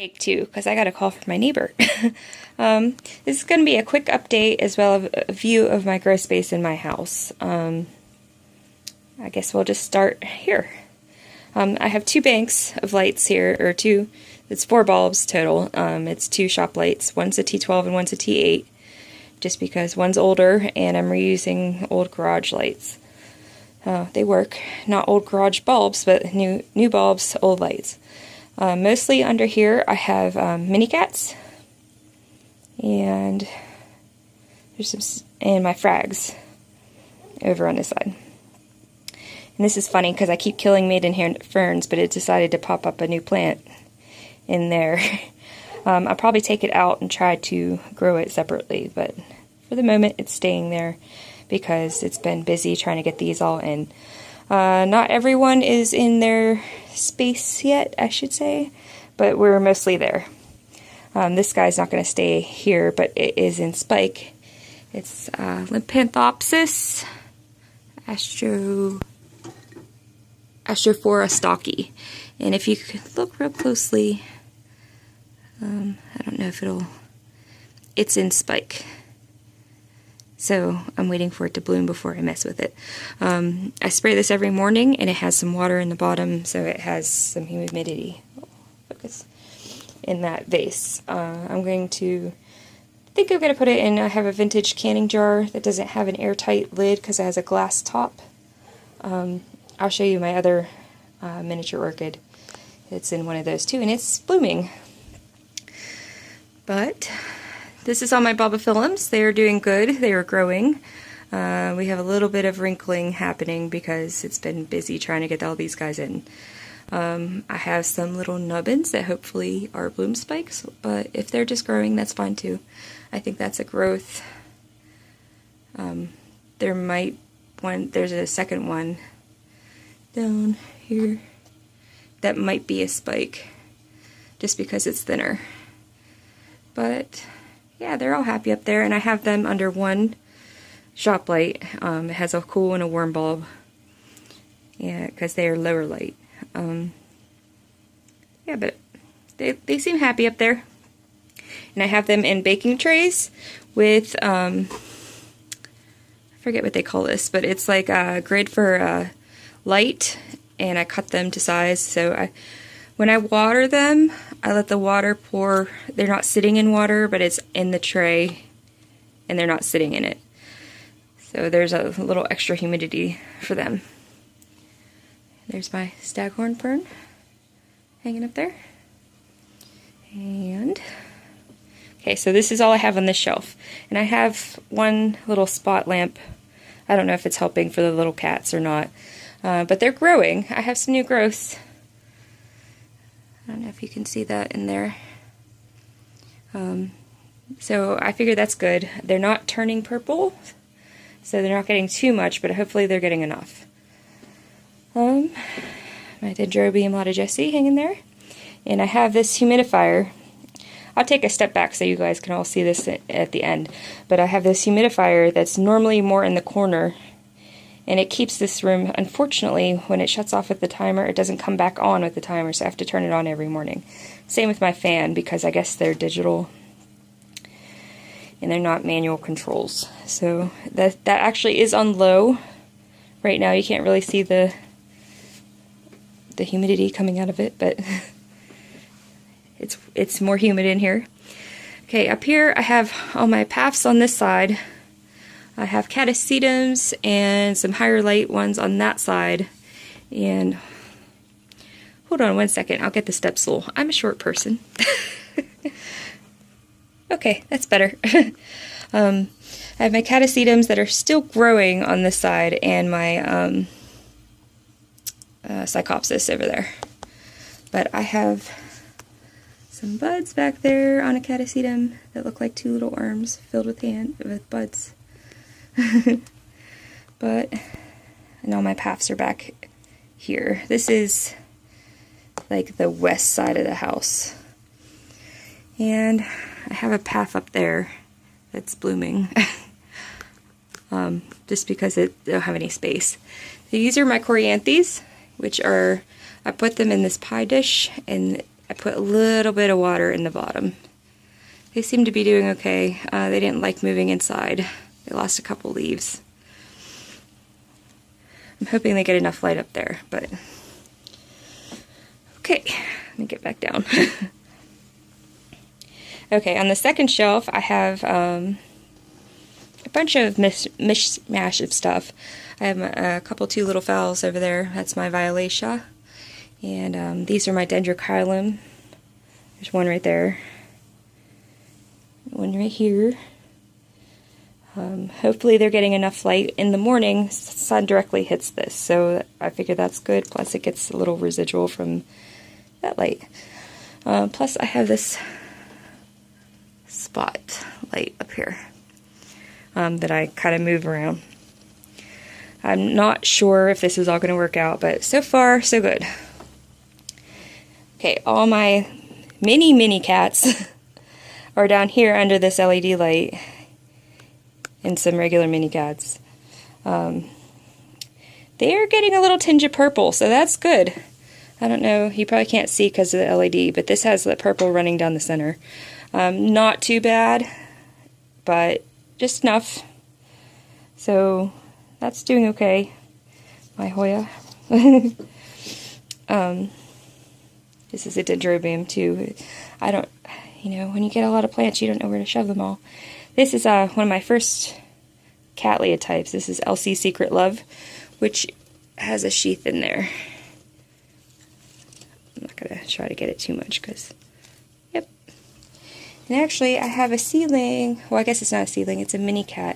Take two, because I got a call from my neighbor. This is going to be a quick update as well as a view of my grow space in my house. I guess we'll just start here. I have two banks of lights here, or two, it's 4 bulbs total. It's 2 shop lights, one's a T12 and one's a T8, just because one's older and I'm reusing old garage lights. They work, not old garage bulbs, but new bulbs, old lights. Mostly under here I have mini cats, and there's some, and my frags over on this side. And this is funny because I keep killing maiden ferns, but it decided to pop up a new plant in there. I'll probably take it out and try to grow it separately, but for the moment it's staying there because it's been busy trying to get these all in. Not everyone is in their space yet, I should say, but we're mostly there. This guy's not going to stay here, but it is in spike. It's Limpanthopsis Astrophora stocky. And if you could look real closely, I don't know if it's in spike. So I'm waiting for it to bloom before I mess with it. I spray this every morning, and it has some water in the bottom, so it has some humidity. Focus in that vase. I'm going to put it in. I have a vintage canning jar that doesn't have an airtight lid because it has a glass top. I'll show you my other miniature orchid. It's in one of those too, and it's blooming. But this is all my bulbophyllums. They are doing good. They are growing. We have a little bit of wrinkling happening because it's been busy trying to get all these guys in. I have some little nubbins that hopefully are bloom spikes, but if they're just growing, that's fine too. I think that's a growth. There's a second one down here that might be a spike just because it's thinner. But yeah, they're all happy up there, and I have them under one shop light. It has a cool and a warm bulb, yeah, because they are lower light. Yeah, but they seem happy up there. And I have them in baking trays with, I forget what they call this, but it's like a grid for light, and I cut them to size. So when I water them, I let the water pour. They're not sitting in water, but it's in the tray, and they're not sitting in it. So there's a little extra humidity for them. There's my staghorn fern hanging up there. And okay, so this is all I have on this shelf. And I have one little spot lamp. I don't know if it's helping for the little cats or not. But they're growing. I have some new growths. I don't know if you can see that in there. So I figure that's good. They're not turning purple, so they're not getting too much, but hopefully they're getting enough. My Dendrobium lotajesi hanging there. And I have this humidifier. I'll take a step back so you guys can all see this at the end. But I have this humidifier that's normally more in the corner, and it keeps this room, unfortunately, when it shuts off with the timer, it doesn't come back on with the timer, so I have to turn it on every morning. Same with my fan, because I guess they're digital and they're not manual controls. So that actually is on low. Right now you can't really see the humidity coming out of it, but it's more humid in here. Okay, up here I have all my paths on this side. I have catasetums and some higher light ones on that side. And hold on one second, I'll get the step stool. I'm a short person. Okay, that's better. I have my catasetums that are still growing on this side, and my Psychopsis over there. But I have some buds back there on a catasetum that look like 2 little arms filled with buds. And all my paths are back here. This is like the west side of the house. And I have a path up there that's blooming. Just because they don't have any space. These are my Coryanthes, which are, I put them in this pie dish, and I put a little bit of water in the bottom. They seem to be doing okay. They didn't like moving inside. They lost a couple leaves. I'm hoping they get enough light up there, but okay, let me get back down. Okay, on the second shelf I have a bunch of mishmash of stuff. I have a couple two little phals over there. That's my violacea. And these are my dendrochilum. There's one right there. One right here. Hopefully they're getting enough light in the morning. Sun directly hits this, so I figure that's good. Plus it gets a little residual from that light. Plus I have this spot light up here that I kind of move around. I'm not sure if this is all going to work out, but so far so good. Okay, all my mini cats are down here under this LED light, and some regular mini cats. They are getting a little tinge of purple, so that's good. I don't know, you probably can't see because of the LED, but this has the purple running down the center. Not too bad, but just enough. So that's doing okay. My Hoya. This is a dendrobium too. I don't, when you get a lot of plants, you don't know where to shove them all. This is one of my first Cattleya types. This is LC Secret Love, which has a sheath in there. I'm not going to try to get it too much because, yep. And actually, I have a seedling. Well, I guess it's not a seedling. It's a mini cat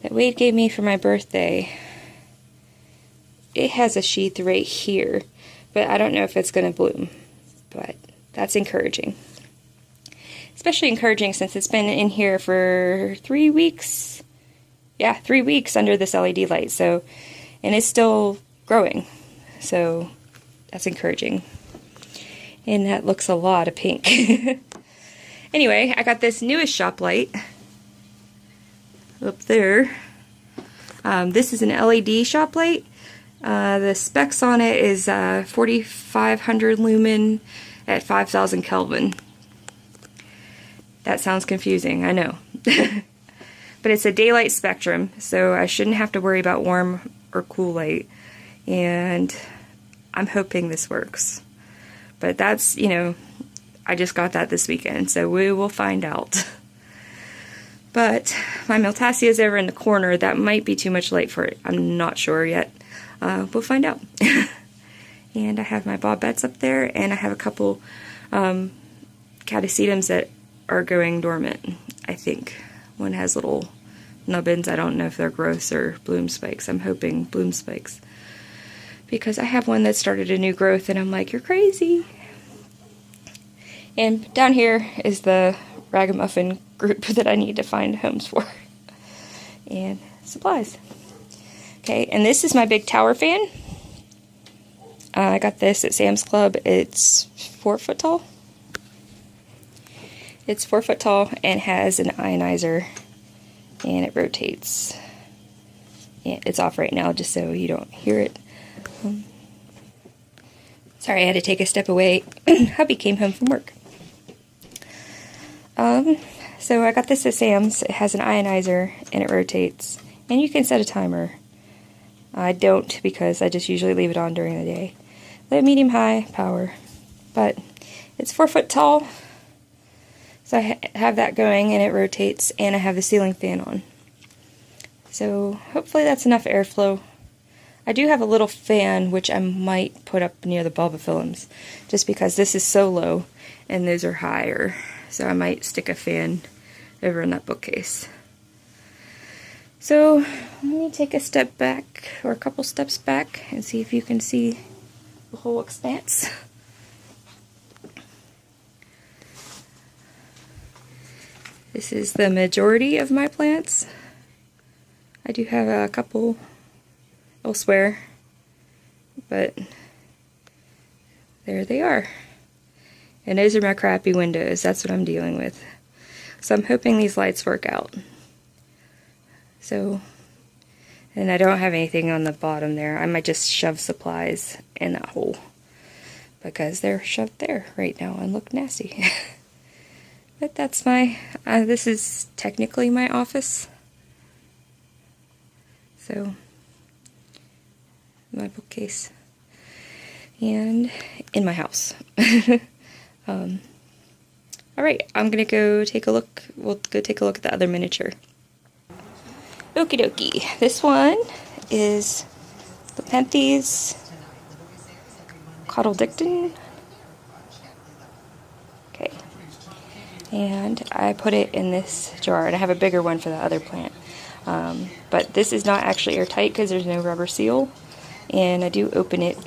that Wade gave me for my birthday. It has a sheath right here, but I don't know if it's going to bloom. But that's encouraging. Especially encouraging since it's been in here for 3 weeks. Yeah, 3 weeks under this LED light. So, and it's still growing. So that's encouraging. And that looks a lot of pink. Anyway, I got this newest shop light up there. This is an LED shop light. The specs on it is 4,500 lumen at 5,000 Kelvin. That sounds confusing, I know. But it's a daylight spectrum, so I shouldn't have to worry about warm or cool light. And I'm hoping this works. But that's, I just got that this weekend, so we will find out. But my Miltassia is over in the corner. That might be too much light for it. I'm not sure yet. We'll find out. And I have my bobettes up there, and I have a couple catasetums that are going dormant, I think. One has little nubbins. I don't know if they're growths or bloom spikes. I'm hoping bloom spikes. Because I have one that started a new growth, and I'm like, you're crazy. And down here is the ragamuffin group that I need to find homes for. And supplies. Okay, and this is my big tower fan. I got this at Sam's Club. It's 4 foot tall. It's 4 foot tall and has an ionizer, and it rotates. Yeah, it's off right now just so you don't hear it. Sorry, I had to take a step away. Hubby came home from work. So I got this at Sam's. It has an ionizer and it rotates. And you can set a timer. I don't because I just usually leave it on during the day. Low, medium, high power. But it's 4 foot tall. So I have that going and it rotates, and I have the ceiling fan on. So hopefully that's enough airflow. I do have a little fan which I might put up near the bulbophyllums just because this is so low and those are higher. So I might stick a fan over in that bookcase. So let me take a step back, or a couple steps back, and see if you can see the whole expanse. This is the majority of my plants. I do have a couple elsewhere, but there they are. And those are my crappy windows. That's what I'm dealing with. So I'm hoping these lights work out. So, and I don't have anything on the bottom there. I might just shove supplies in that hole. because they're shoved there right now and look nasty. But that's my, this is technically my office. So, my bookcase. And in my house. Alright, I'm gonna go take a look. We'll go take a look at the other miniature. Okie dokie. This one is the Penthes Cotyledon. Okay. And I put it in this jar, and I have a bigger one for the other plant. But this is not actually airtight because there's no rubber seal. And I do open it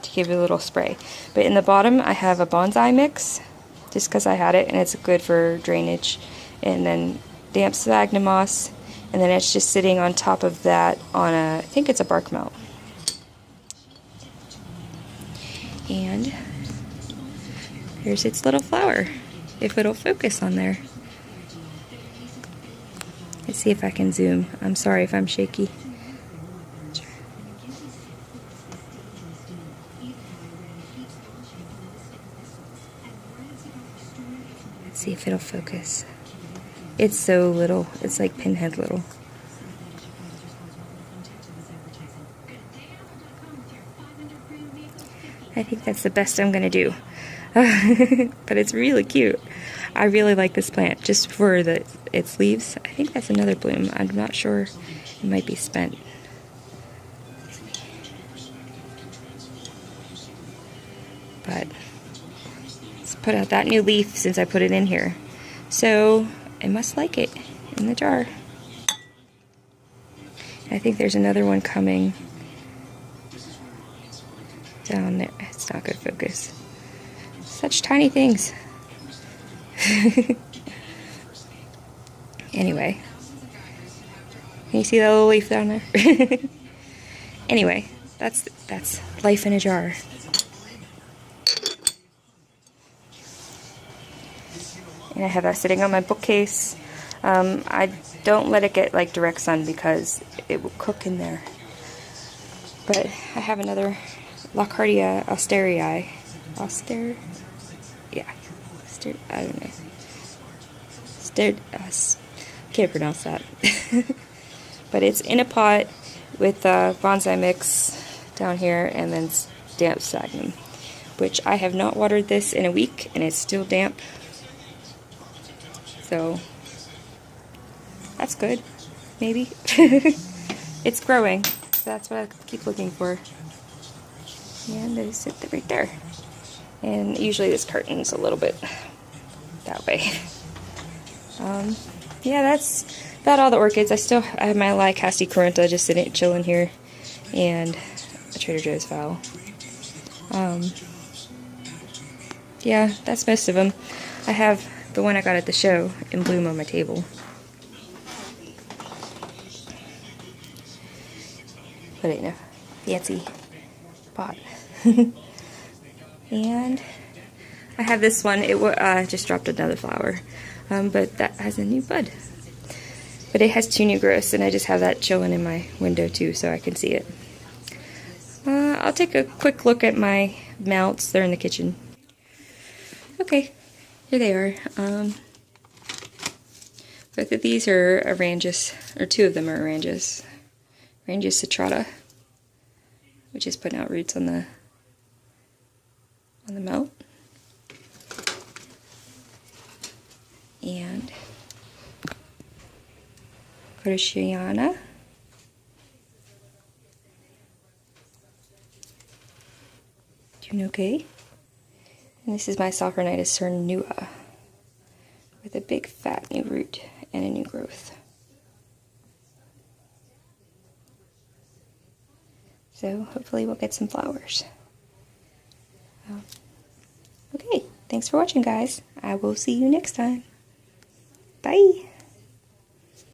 to give it a little spray. But in the bottom I have a bonsai mix, just because I had it, and it's good for drainage. And then damp sphagnum moss, and then it's just sitting on top of that on a, I think it's a bark mount. And here's its little flower, if it'll focus on there. Let's see if I can zoom. I'm sorry if I'm shaky. Let's see if it'll focus. It's so little. It's like pinhead little. I think that's the best I'm gonna do. But it's really cute. I really like this plant just for its leaves. I think that's another bloom. I'm not sure. It might be spent. But let's put out that new leaf since I put it in here. So I must like it in the jar. I think there's another one coming down there. It's not good focus. Such tiny things. Anyway, can you see that little leaf down there? Anyway, that's life in a jar. And I have that sitting on my bookcase. I don't let it get like direct sun because it will cook in there. But I have another Lochardia austerii. I don't know. Can't pronounce that. But it's in a pot with bonsai mix down here and then damp sphagnum, which I have not watered this in a week and it's still damp. So that's good, maybe. It's growing. So that's what I keep looking for. And they sit right there. And usually this curtain's a little bit that way. Yeah, that's about all the orchids. I have my Lycaste corunta just sitting, chilling here, and a Trader Joe's fowl. Yeah, that's most of them. I have the one I got at the show in bloom on my table. Put it in a fancy pot. And I have this one. It just dropped another flower, but that has a new bud. But it has 2 new growths, and I just have that chilling in my window too, so I can see it. I'll take a quick look at my mounts. They're in the kitchen. Okay, here they are. Both of these are Aranjus, or 2 of them are Aranjus. Aranjus citrata, which is putting out roots on the mount. And Crociana. Doing okay. And this is my Sophornitis cernua with a big fat new root and a new growth. So hopefully we'll get some flowers. Okay, thanks for watching, guys. I will see you next time. Bye.